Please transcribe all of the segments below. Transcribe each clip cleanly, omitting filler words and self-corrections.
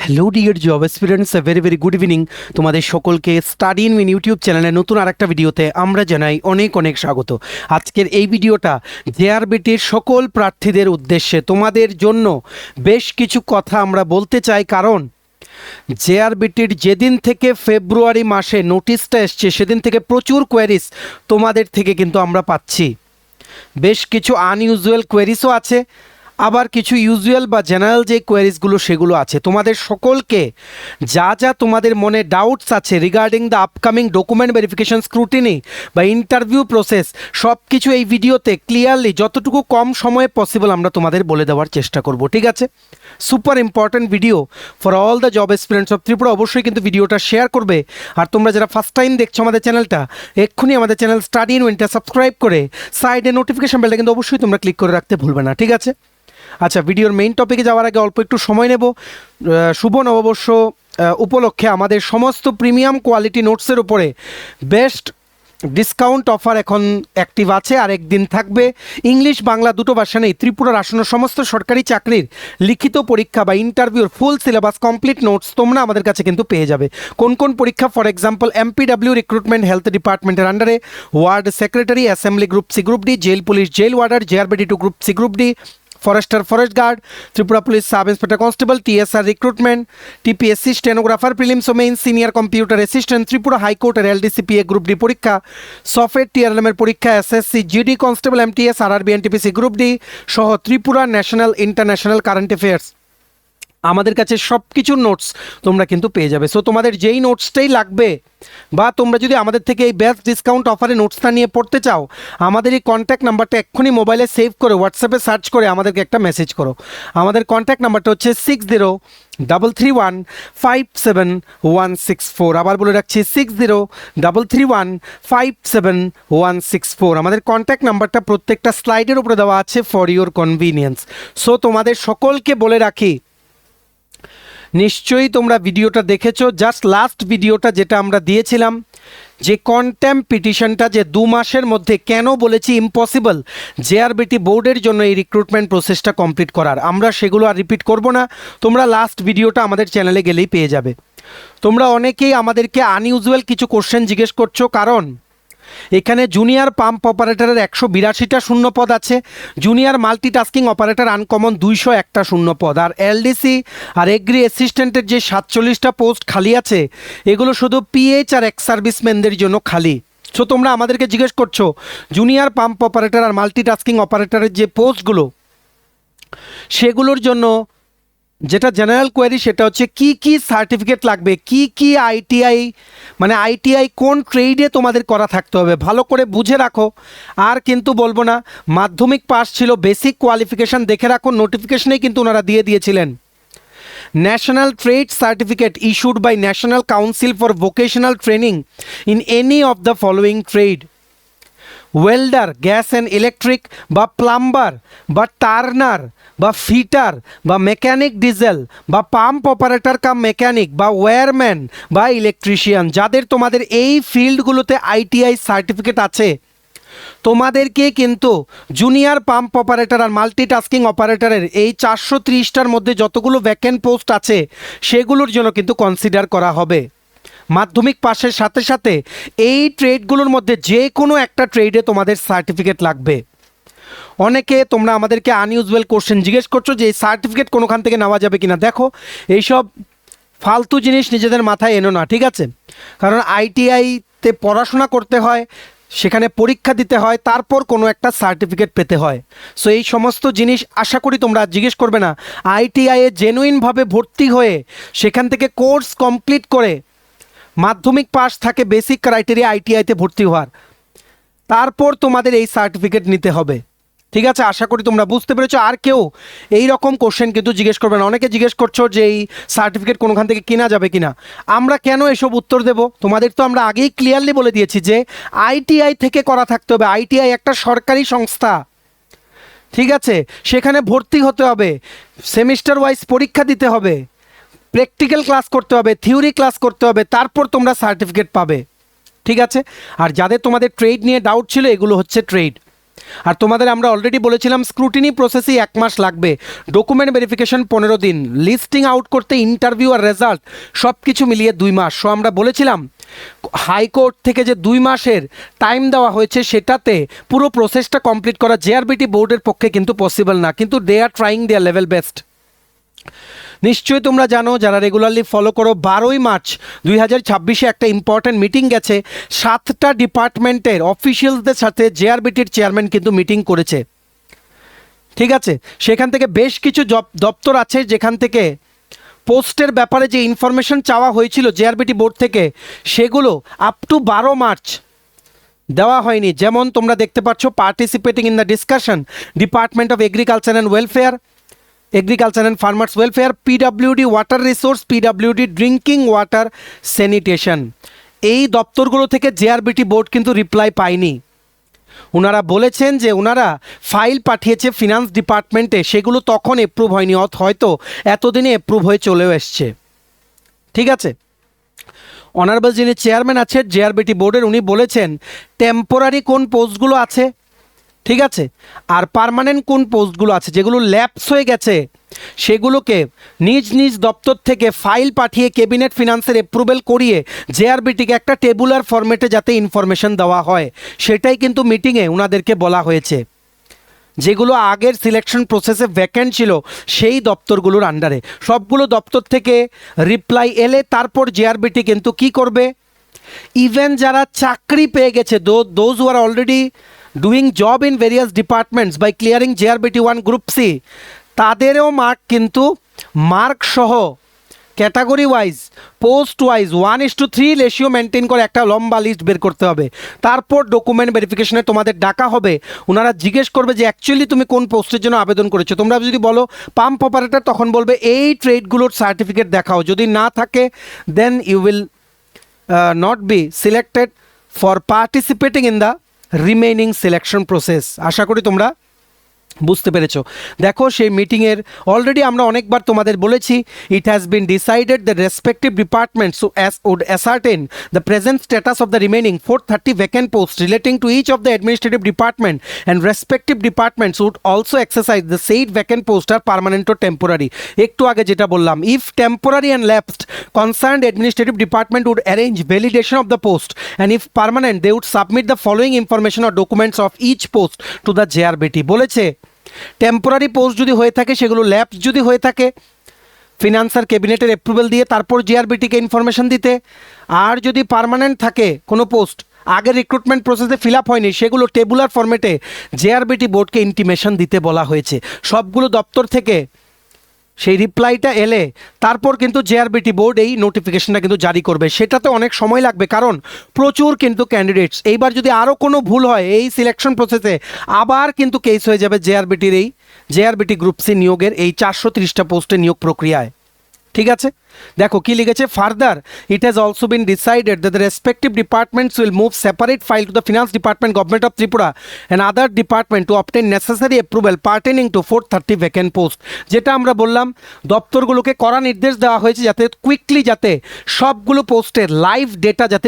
Hello dear job aspirants, very very good evening. তোমাদের সকলকে study in win YouTube চ্যানেলে নতুন আরেকটা ভিডিওতে আমরা জানাই অনেক অনেক স্বাগত। আজকের এই ভিডিওটা জেআরবিটির সকল প্রার্থীদের উদ্দেশ্যে তোমাদের জন্য বেশ কিছু কথা আমরা বলতে চাই, কারণ জেআরবিটির যেদিন থেকে ফেব্রুয়ারি মাসে নোটিশটা এসছে সেদিন থেকে প্রচুর কোয়ারিজ তোমাদের থেকে কিন্তু আমরা পাচ্ছি। বেশ কিছু আনইউজুয়াল কোয়ারিজও আছে, আবার কিছু ইউজুয়াল বা জেনারেল যে কোয়ারিজগুলো সেগুলো আছে। তোমাদের সকলকে যা যা তোমাদের মনে ডাউটস আছে regarding the upcoming document verification scrutiny বা ইন্টারভিউ প্রসেস, সব কিছু এই ভিডিওতে ক্লিয়ারলি যতটুকু কম সময়ে পসিবল আমরা তোমাদের বলে দেওয়ার চেষ্টা করব, ঠিক আছে? Super important video for all the job experience of Tripura. অবশ্যই কিন্তু ভিডিওটা শেয়ার করবে, আর তোমরা যারা ফার্স্ট টাইম দেখছো আমাদের চ্যানেলটা, এক্ষুনি আমাদের চ্যানেল স্টাডি ইন উইনটা সাবস্ক্রাইব করে সাইডে নোটিফিকেশন বেলটা কিন্তু অবশ্যই তোমরা ক্লিক করে রাখতে ভুলবে না, ঠিক আছে? আচ্ছা, ভিডিওর মেইন টপিকে যাওয়ার আগে অল্প একটু সময় নেব। শুভ নববর্ষ উপলক্ষে আমাদের সমস্ত প্রিমিয়াম কোয়ালিটি নোটসের উপরে বেস্ট ডিসকাউন্ট অফার এখন অ্যাক্টিভ আছে, আর একদিন থাকবে। ইংলিশ বাংলা দুটো ভার্সানেই ত্রিপুরার আসন্ন সমস্ত সরকারি চাকরির লিখিত পরীক্ষা বা ইন্টারভিউর ফুল সিলেবাস কমপ্লিট নোটস তোমরা আমাদের কাছে কিন্তু পেয়ে যাবে। কোন কোন পরীক্ষা? For example MPW recruitment health ডিপার্টমেন্টের আন্ডারে ward secretary, assembly group C group D, jail police jail warder, JRBT two group C group D, forester forest guard, Tripura police sub inspector constable, TSR recruitment, TPSC stenographer, prelims ও main, senior computer assistant, Tripura হাইকোর্টের LDCPA group D পরীক্ষা, software টিআরএলের পরীক্ষা, SSC GD constable, MTS, RRB, NTPC group D সহ Tripura national international current affairs আমাদের কাছে সব কিছুর নোটস তোমরা কিন্তু পেয়ে যাবে। সো তোমাদের যেই নোটসটাই লাগবে, বা তোমরা যদি আমাদের থেকে এই বেস্ট ডিসকাউন্ট অফারে নোটসটা নিয়ে পড়তে চাও, আমাদের এই কন্ট্যাক্ট নাম্বারটা এক্ষুনি মোবাইলে সেভ করে হোয়াটসঅ্যাপে সার্চ করে আমাদেরকে একটা মেসেজ করো। আমাদের কন্ট্যাক্ট নাম্বারটা হচ্ছে 6033157164। আবার বলে রাখছি 6033157164। আমাদের কন্ট্যাক্ট নাম্বারটা প্রত্যেকটা স্লাইডের উপরে দেওয়া আছে ফর ইউর কনভিনিয়েন্স। সো তোমাদের সকলকে বলে রাখি, নিশ্চয়ই তোমরা ভিডিওটা দেখেছো, জাস্ট লাস্ট ভিডিওটা যেটা আমরা দিয়েছিলাম, যে কন্টেম্প পিটিশনটা যে 2 মাসের মধ্যে কেন বলেছি ইম্পসিবল জেআরবিটি বোর্ডের জন্য এই রিক্রুটমেন্ট প্রসেসটা কমপ্লিট করার, আমরা সেগুলো আর রিপিট করব না। তোমরা লাস্ট ভিডিওটা আমাদের চ্যানেলে গেলেই পেয়ে যাবে। তোমরা অনেকেই আমাদেরকে আনইউজুয়াল কিছু কোশ্চেন জিজ্ঞেস করছো, কারণ এখানে জুনিয়র পাম্প অপারেটরের 182টা শূন্যপদ আছে, জুনিয়র মাল্টিটাস্কিং অপারেটর আনকমন 201টা শূন্যপদ, আর এলডিসি আর এগ্রি অ্যাসিস্ট্যান্টের যে 47টা পোস্ট খালি আছে, এগুলো শুধু পিএইচ আর এক্স সার্ভিসম্যানদের জন্য খালি। সো তোমরা আমাদেরকে জিজ্ঞেস করছো জুনিয়র পাম্প অপারেটর আর মাল্টিটাস্কিং অপারেটরের যে পোস্টগুলো, সেগুলোর জন্য যেটা জেনারেল কোয়ারি সেটা হচ্ছে কি কি সার্টিফিকেট লাগবে, কি কি আইটিআই, মানে আইটিআই কোন ট্রেডে তোমাদের করা থাকতে হবে, ভালো করে বুঝে রাখো। আর কিন্তু বলবো না, মাধ্যমিক পাস ছিল, বেসিক কোয়ালিফিকেশান দেখে রাখো, নোটিফিকেশনেই কিন্তু ওনারা দিয়ে দিয়েছিলেন। National trade certificate issued by national council for vocational training in any of the following trade, welder, gas and electric বা প্লাম্বার বা টার্নার বা ফিটার বা মেকানিক ডিজেল বা পাম্প অপারেটর কাম মেকানিক বা ওয়্যারম্যান বা ইলেকট্রিশিয়ান, যাদের তোমাদের এই ফিল্ডগুলোতে আইটিআই সার্টিফিকেট আছে, তোমাদেরকে কিন্তু জুনিয়র পাম্প অপারেটর আর মাল্টিটাস্কিং অপারেটরের এই 430টার মধ্যে যতগুলো ভ্যাকেন্ট পোস্ট আছে সেগুলোর জন্য কিন্তু কনসিডার করা হবে। মাধ্যমিক পাশের সাথে সাথে এই ট্রেডগুলোর মধ্যে যে কোনো একটা ট্রেডে তোমাদের সার্টিফিকেট লাগবে। অনেকে তোমরা আমাদেরকে আনইউজুয়াল কোশ্চেন জিজ্ঞেস করছো যে এই সার্টিফিকেট কোনোখান থেকে নেওয়া যাবে কিনা। দেখো, এইসব ফালতু জিনিস নিজেদের মাথায় এনো না, ঠিক আছে? কারণ আইটিআইতে পড়াশোনা করতে হয়, সেখানে পরীক্ষা দিতে হয়, তারপর কোনো একটা সার্টিফিকেট পেতে হয়। সো এই সমস্ত জিনিস আশা করি তোমরা জিজ্ঞেস করবে না। আইটিআইয়ে জেনুইনভাবে ভর্তি হয়ে সেখান থেকে কোর্স কমপ্লিট করে মাধ্যমিক পাস থাকে বেসিক ক্রাইটেরিয়া আইটিআইতে ভর্তি হওয়ার, তারপর তোমাদের এই সার্টিফিকেট নিতে হবে, ঠিক আছে? আশা করি তোমরা বুঝতে পেরেছো। আর কেউ এই রকম কোশ্চেন কিন্তু জিজ্ঞেস করবে না। অনেকে জিজ্ঞেস করছো যে এই সার্টিফিকেট কোনোখান থেকে কেনা যাবে কিনা। আমরা কেন এসব উত্তর দেব? তোমাদের তো আমরা আগেই ক্লিয়ারলি বলে দিয়েছি যে আইটিআই থেকে করা থাকতে হবে। আইটিআই একটা সরকারি সংস্থা, ঠিক আছে? সেখানে ভর্তি হতে হবে, সেমিস্টার ওয়াইজ পরীক্ষা দিতে হবে, প্র্যাকটিক্যাল ক্লাস করতে হবে, থিওরি ক্লাস করতে হবে, তারপর তোমরা সার্টিফিকেট পাবে, ঠিক আছে? আর যাদের তোমাদের ট্রেড নিয়ে ডাউট ছিল, এগুলো হচ্ছে ট্রেড। আর তোমাদের আমরা অলরেডি বলেছিলাম স্ক্রুটিনি প্রসেসই 1 মাস লাগবে, ডকুমেন্ট ভেরিফিকেশন 15 দিন, লিস্টিং আউট করতে ইন্টারভিউ আর রেজাল্ট সব কিছু মিলিয়ে 2 মাস। সো আমরা বলেছিলাম হাইকোর্ট থেকে যে 2 মাসের টাইম দেওয়া হয়েছে সেটাতে পুরো প্রসেসটা কমপ্লিট করা জেআরবিটি বোর্ডের পক্ষে কিন্তু পসিবল না, কিন্তু they are trying their level best. নিশ্চয়ই তোমরা জানো যারা রেগুলারলি ফলো করো, 12ই মার্চ 2026 একটা ইম্পর্ট্যান্ট মিটিং গেছে, 7টা ডিপার্টমেন্টের অফিসিয়ালসদের সাথে জেআরবিটির চেয়ারম্যান কিন্তু মিটিং করেছে। ঠিক আছে, সেখান থেকে বেশ কিছু দপ্তর আছে যেখান থেকে পোস্টের ব্যাপারে যে ইনফরমেশন চাওয়া হয়েছিল জেআরবিটি বোর্ড থেকে সেগুলো আপ টু 12 মার্চ দেওয়া হয়নি। যেমন তোমরা দেখতে পাচ্ছ, participating in the discussion department of agriculture and welfare, agriculture and farmers welfare, PWD water resource, PWD drinking water sanitation. এই দপ্তরগুলো থেকে জেআরবিটি বোর্ড কিন্তু রিপ্লাই পায়নি। ওনারা বলেছেন যে ওনারা ফাইল পাঠিয়েছে ফিনান্স ডিপার্টমেন্টে, সেগুলো তখন এপ্রুভ হয়নি, হয়তো এতদিনে এপ্রুভ হয়ে চলেও এসছে। ঠিক আছে, অনারেবল যিনি চেয়ারম্যান আছেন জেআরবিটি বোর্ডের, উনি বলেছেন টেম্পোরারি কোন পোস্টগুলো আছে, ঠিক আছে, আর পার্মানেন্ট কোন পোস্টগুলো আছে যেগুলো ল্যাপস হয়ে গেছে সেগুলোকে নিজ নিজ দপ্তর থেকে ফাইল পাঠিয়ে ক্যাবিনেট ফিনান্সের অ্যাপ্রুভেল করিয়ে জেআরবিটিকে একটা টেবুলার ফরম্যাটে যাতে ইনফরমেশন দেওয়া হয়, সেটাই কিন্তু মিটিংয়ে ওনাদেরকে বলা হয়েছে। যেগুলো আগের সিলেকশন প্রসেসে ভ্যাকেন্ট ছিল সেই দপ্তরগুলোর আন্ডারে সবগুলো দপ্তর থেকে রিপ্লাই এলে তারপর জেআরবিটি কিন্তু কি করবে, ইভেন যারা চাকরি পেয়ে গেছে, those who are already doing job in various departments by clearing JRBT 1 group C, তাদেরও মার্ক কিন্তু মার্ক সহ category wise post wise 1:3 ratio maintain করে একটা লম্বা লিস্ট বের করতে হবে। তারপর ডকুমেন্ট ভেরিফিকেশনে তোমাদের ডাকা হবে, ওনারা জিজ্ঞেস করবে যে অ্যাকচুয়ালি তুমি কোন পোস্টের জন্য আবেদন করেছো। তোমরা যদি বলো পাম্প অপারেটর, তখন বলবে এই ট্রেডগুলোর সার্টিফিকেট দেখাও, যদি না থাকে then you will not be selected for participating in the remaining selection process. আশা করি তোমরা বুঝতে পেরেছো। দেখো সেই মিটিংয়ের অলরেডি আমরা অনেকবার তোমাদের বলেছি, it has been decided the respective departments would ascertain the present status of the remaining 430 vacant post relating to each of the administrative department and respective departments would also exercise the said vacant post are permanent ও temporary. একটু আগে যেটা বললাম, if temporary and lapsed concerned administrative department would arrange validation of the post and if permanent they would submit the following information or documents of each post to the JRBT. বলেছে temporary post যদি হয়ে থাকে, সেগুলো lapse যদি হয়ে থাকে, financer ক্যাবিনেটের approval দিয়ে তারপর জেআরবিটিকে ইনফরমেশন দিতে, আর যদি পার্মানেন্ট থাকে কোনো পোস্ট আগের রিক্রুটমেন্ট প্রসেসে ফিল আপ হয়নি, সেগুলো টেবুলার ফরম্যাটে জেআরবিটি বোর্ডকে ইন্টিমেশন দিতে বলা হয়েছে। সবগুলো দপ্তর থেকে সেই রিপ্লাইটা এলে তারপর কিন্তু জেআরবিটি বোর্ড এই নোটিফিকেশনটা কিন্তু জারি করবে। সেটাতে অনেক সময় লাগবে, কারণ প্রচুর কিন্তু ক্যান্ডিডেটস। এইবার যদি আরও কোনো ভুল হয় এই সিলেকশন প্রসেসে, আবার কিন্তু কেস হয়ে যাবে জেআরবিটির এই জেআরবিটি গ্রুপ সি নিয়োগের এই 430টা পোস্টে নিয়োগ প্রক্রিয়ায়। ঠিক আছে, দেখো কি লিখেছে, further it has also been decided that the respective departments will move separate file to the finance department government of Tripura and other department to obtain necessary approval pertaining to 430 vacant post. যেটা আমরা বললাম, দপ্তরগুলোকে কড়া নির্দেশ দেওয়া হয়েছে যাতে quickly যাতে সবগুলো পোস্টের লাইভ ডেটা যাতে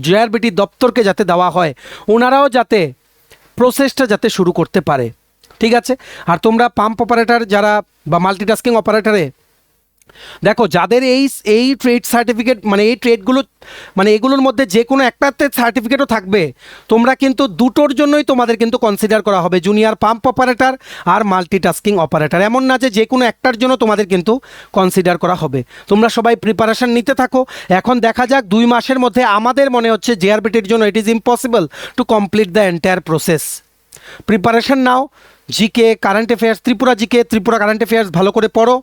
জেআরবিটি দপ্তরকে যাতে দেওয়া হয়, ওনারাও যাতে প্রসেসটা যাতে শুরু করতে পারে। ঠিক আছে, আর তোমরা পাম্প অপারেটর যারা বা মাল্টিটাস্কিং অপারেটরে দেখো, যাদের এই ট্রেড সার্টিফিকেট মানে এই ট্রেডগুলো মানে এগুলোর মধ্যে যে কোনো একটাতে সার্টিফিকেটও থাকবে, তোমরা কিন্তু দুটোর জন্যই তোমাদের কিন্তু কনসিডার করা হবে, জুনিয়র পাম্প অপারেটর আর মাল্টিটাস্কিং অপারেটর। এমন না যে কোনো একটার জন্য তোমাদের কিন্তু কনসিডার করা হবে। তোমরা সবাই প্রিপারেশান নিতে থাকো। এখন দেখা যাক 2 মাসের মধ্যে, আমাদের মনে হচ্ছে জেআরবিটির জন্য it is impossible to complete the entire process. Preparation now, GK current affairs, Tripura current affairs ভালো করে পড়ো,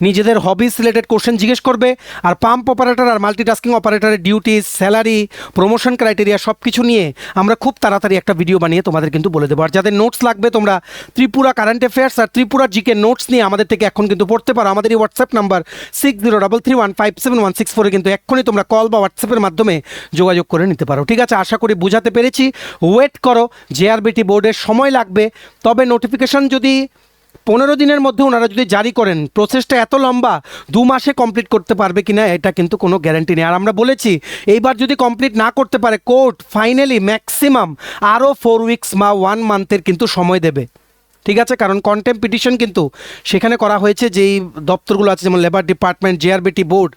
নিজেদের হবিস রিলেটেড কোশ্চেন জিজ্ঞেস করবে, আর পাম্প অপারেটর আর মাল্টিটাস্কিং অপারেটরের ডিউটিস, স্যালারি, প্রমোশন ক্রাইটেরিয়া সব কিছু নিয়ে আমরা খুব তাড়াতাড়ি একটা ভিডিও বানিয়ে তোমাদের কিন্তু বলে দেবো। আর যাদের নোটস লাগবে, তোমরা ত্রিপুরা কারেন্ট অ্যাফেয়ার্স আর ত্রিপুরা জিকে নোটস নিয়ে আমাদের থেকে এখন কিন্তু পড়তে পারো। আমাদের এই হোয়াটসঅ্যাপ নাম্বার 6033157164 কিন্তু এক্ষুনি তোমরা কল বা হোয়াটসঅ্যাপের মাধ্যমে যোগাযোগ করে নিতে পারো। ঠিক আছে, আশা করি বুঝাতে পেরেছি। ওয়েট করো, জেআরবিটি বোর্ডের সময় লাগবে, তবে নোটিফিকেশন যদি 15 দিনের মধ্যে ওনারা যদি জারি করেন, প্রসেসটা এত লম্বা 2 মাসে কমপ্লিট করতে পারবে কিনা এটা কিন্তু কোনো গ্যারান্টি নেই। আর আমরা বলেছি এইবার যদি কমপ্লিট না করতে পারে কোর্ট ফাইনালি ম্যাক্সিমাম আরও 4 উইকস বা 1 মান্থের কিন্তু সময় দেবে। ঠিক আছে, কারণ কন্টেম্প পিটিশন কিন্তু সেখানে করা হয়েছে যেই দপ্তরগুলো আছে, যেমন লেবার ডিপার্টমেন্ট, জেআরবিটি বোর্ড,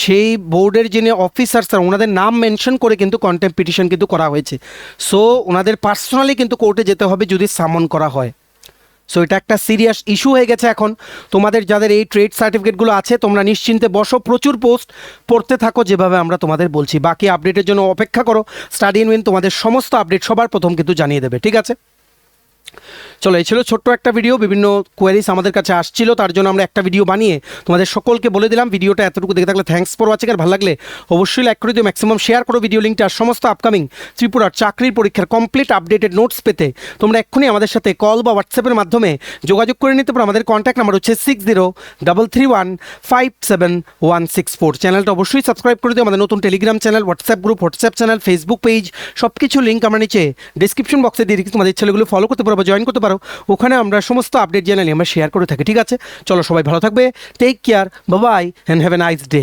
সেই বোর্ডের যিনি অফিসার্স ওনাদের নাম মেনশন করে কিন্তু কন্টেম্প পিটিশন কিন্তু করা হয়েছে। সো ওনাদের পার্সোনালি কিন্তু কোর্টে যেতে হবে যদি সামন করা হয়। সো এটা একটা সিরিয়াস ইস্যু হয়ে গেছে এখন। তোমাদের যাদের এই ট্রেড সার্টিফিকেটগুলো আছে তোমরা নিশ্চিন্তে বসো, প্রচুর পোস্ট পড়তে থাকো যেভাবে আমরা তোমাদের বলছি। বাকি আপডেটের জন্য অপেক্ষা করো, স্টাডি ইন উইন তোমাদের সমস্ত আপডেট সবার প্রথম কিন্তু জানিয়ে দেবে। ঠিক আছে, চলো এই ছিল ছোট্ট একটা ভিডিও। বিভিন্ন কোয়ারিজ আমাদের কাছে আসছিল, তার জন্য আমরা একটা ভিডিও বানিয়ে তোমাদের সকলকে বলে দিলাম। ভিডিওটা এতটুকু দেখে থাকলে থ্যাঙ্কস ফর ওয়াচিং। আর ভালো লাগলে অবশ্যই লাইক করে দিও, ম্যাক্সিমাম শেয়ার করো ভিডিও লিঙ্কটা। আর সমস্ত আপকামিং ত্রিপুরার চাকরির পরীক্ষার কমপ্লিট আপডেটেড নোটস পেতে তোমরা এক্ষুনি আমাদের সাথে কল বা হোয়াটসঅ্যাপের মাধ্যমে যোগাযোগ করে নিতে পারো। আমাদের কন্ট্যাক্ট নাম্বার হচ্ছে 6033157164। চ্যানেলটা অবশ্যই সাবস্ক্রাইব করে দিও। আমাদের নতুন Telegram channel, WhatsApp group, WhatsApp channel, Facebook page সব কিছু লিঙ্ক আমরা নিচে ডিসক্রিপশন বক্সে দিয়ে রেখেছি। তোমাদের ছেলেগুলো ফলো করতে পারো বা জয়েন করতে পারো, ওখানে আমরা সমস্ত আপডেট জানালি আমরা শেয়ার করে থাকি। ঠিক আছে, চলো সবাই ভালো থাকবে, take care, bye bye and have a nice day.